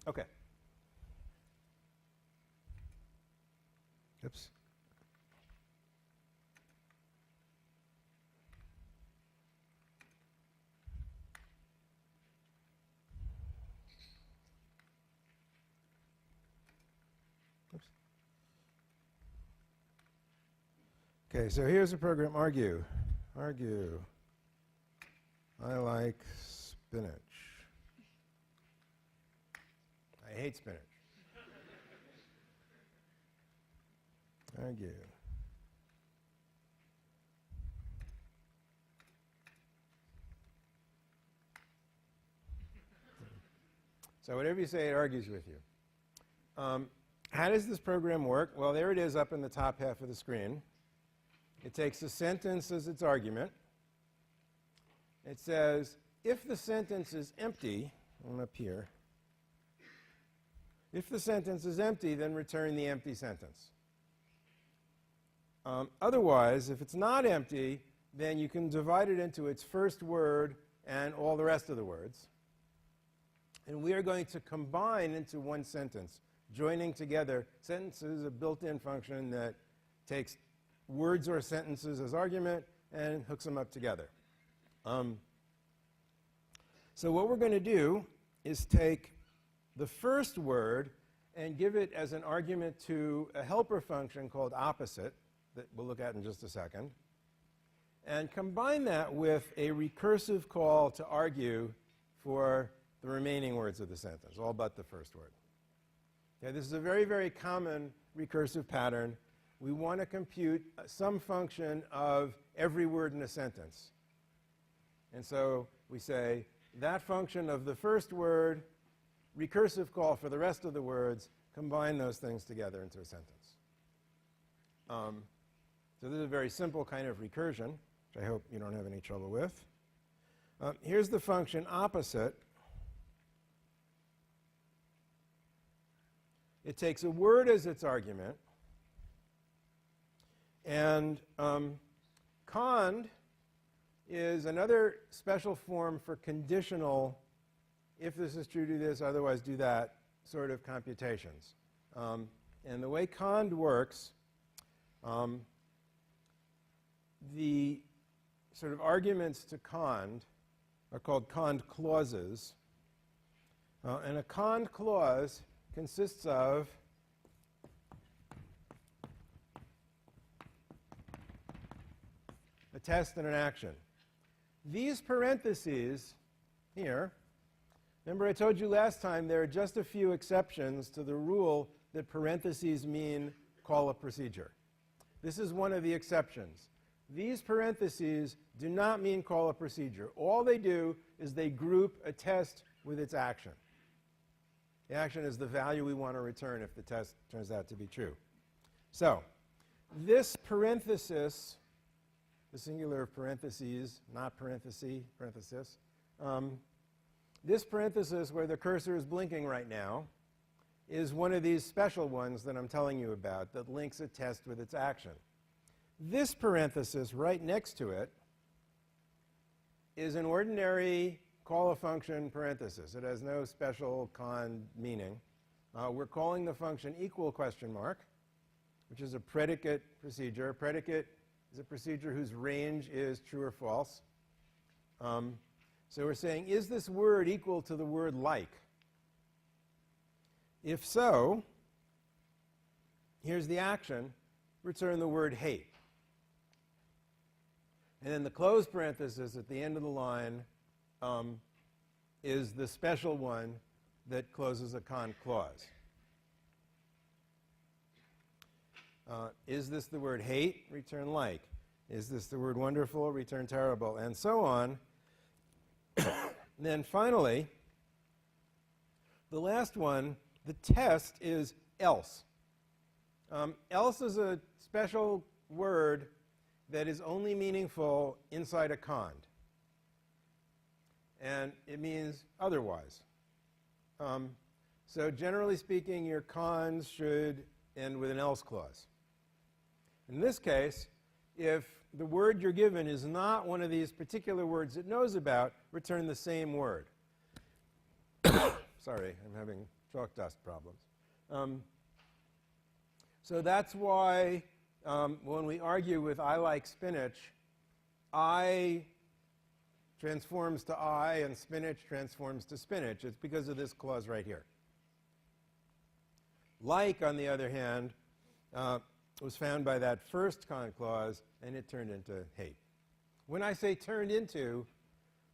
Okay. Oops. Oops. Okay, so here's the program. Argue. Argue. I like spinach. I hate spinach. Argue. So whatever you say, it argues with you. How does this program work? Well, there it is up in the top half of the screen. It takes a sentence as its argument. It says, if the sentence is empty, I'm up here. If the sentence is empty, then return the empty sentence. Otherwise, if it's not empty, then you can divide it into its first word and all the rest of the words. And we are going to combine into one sentence, joining together. Sentences is a built-in function that takes words or sentences as argument and hooks them up together. So what we're going to do is take the first word and give it as an argument to a helper function called opposite that we'll look at in just a second, and combine that with a recursive call to argue for the remaining words of the sentence, all but the first word. Okay, this is a very, very common recursive pattern. We want to compute some function of every word in a sentence. And so we say that function of the first word, recursive call for the rest of the words, combine those things together into a sentence. So this is a very simple kind of recursion, which I hope you don't have any trouble with. Here's the function opposite. It takes a word as its argument. And cond is another special form for conditional, if this is true, do this, otherwise do that, sort of computations. And the way cond works, the sort of arguments to cond are called cond clauses. And a cond clause consists of a test and an action. These parentheses here, remember I told you last time there are just a few exceptions to the rule that parentheses mean call a procedure. This is one of the exceptions. These parentheses do not mean call a procedure. All they do is they group a test with its action. The action is the value we want to return if the test turns out to be true. So this parenthesis, the singular of parentheses, not parenthesis, parenthesis, this parenthesis where the cursor is blinking right now is one of these special ones that I'm telling you about that links a test with its action. This parenthesis right next to it is an ordinary call a function parenthesis. It has no special cond meaning. We're calling the function equal question mark, which is a predicate procedure. A predicate is a procedure whose range is true or false. So we're saying, is this word equal to the word like? If so, here's the action. Return the word hate. And then the closed parenthesis at the end of the line is the special one that closes a cond clause. Is this the word hate? Return like. Is this the word wonderful? Return terrible. And so on. And then finally, the last one, the test is else. Else is a special word that is only meaningful inside a cond. And it means otherwise. So generally speaking, your conds should end with an else clause. In this case, if the word you're given is not one of these particular words it knows about, return the same word. Sorry, I'm having chalk dust problems. So that's why when we argue with I like spinach, I transforms to I and spinach transforms to spinach. It's because of this clause right here. Like, on the other hand, was found by that first con clause, and it turned into hate. When I say turned into,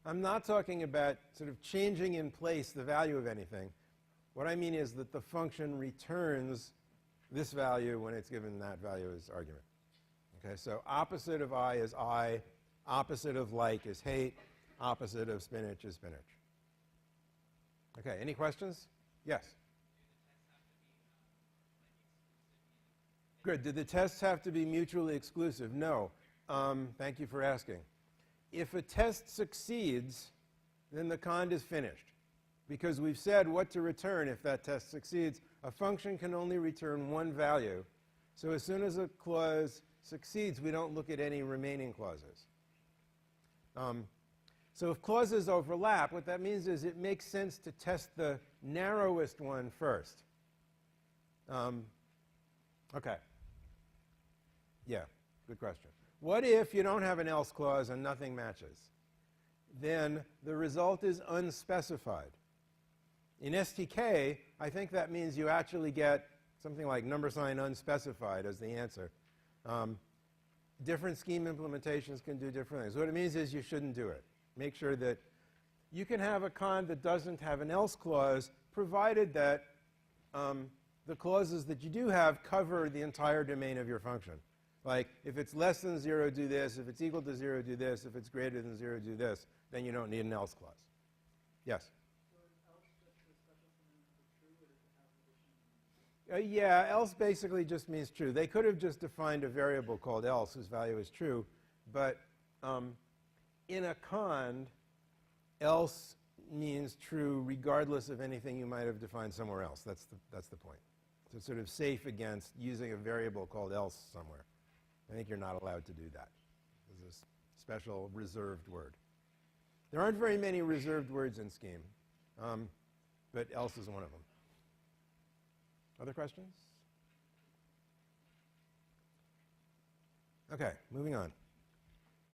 I'm not talking about sort of changing in place the value of anything. What I mean is that the function returns this value when it's given that value as argument. Okay, so opposite of I is I, opposite of like is hate, opposite of spinach is spinach. Okay, any questions? Yes? Good. Did the tests have to be mutually exclusive? No. Thank you for asking. If a test succeeds, then the cond is finished. Because we've said what to return if that test succeeds. A function can only return one value. So as soon as a clause succeeds, we don't look at any remaining clauses. So if clauses overlap, what that means is it makes sense to test the narrowest one first. Okay. Yeah, good question. What if you don't have an else clause and nothing matches? Then the result is unspecified. In STK, I think that means you actually get something like number sign unspecified as the answer. Different scheme implementations can do different things. What it means is you shouldn't do it. Make sure that you can have a cond that doesn't have an else clause, provided that the clauses that you do have cover the entire domain of your function. Like, if it's less than 0, do this. If it's equal to 0, do this. If it's greater than 0, do this. Then you don't need an else clause. Yes? So is else just a special synonym for true, or does it have additional? Yeah, else basically just means true. They could have just defined a variable called else whose value is true. But in a cond, else means true regardless of anything you might have defined somewhere else. That's the point. So it's sort of safe against using a variable called else somewhere. I think you're not allowed to do that. This is a special reserved word. There aren't very many reserved words in Scheme, but else is one of them. Other questions? Okay, moving on.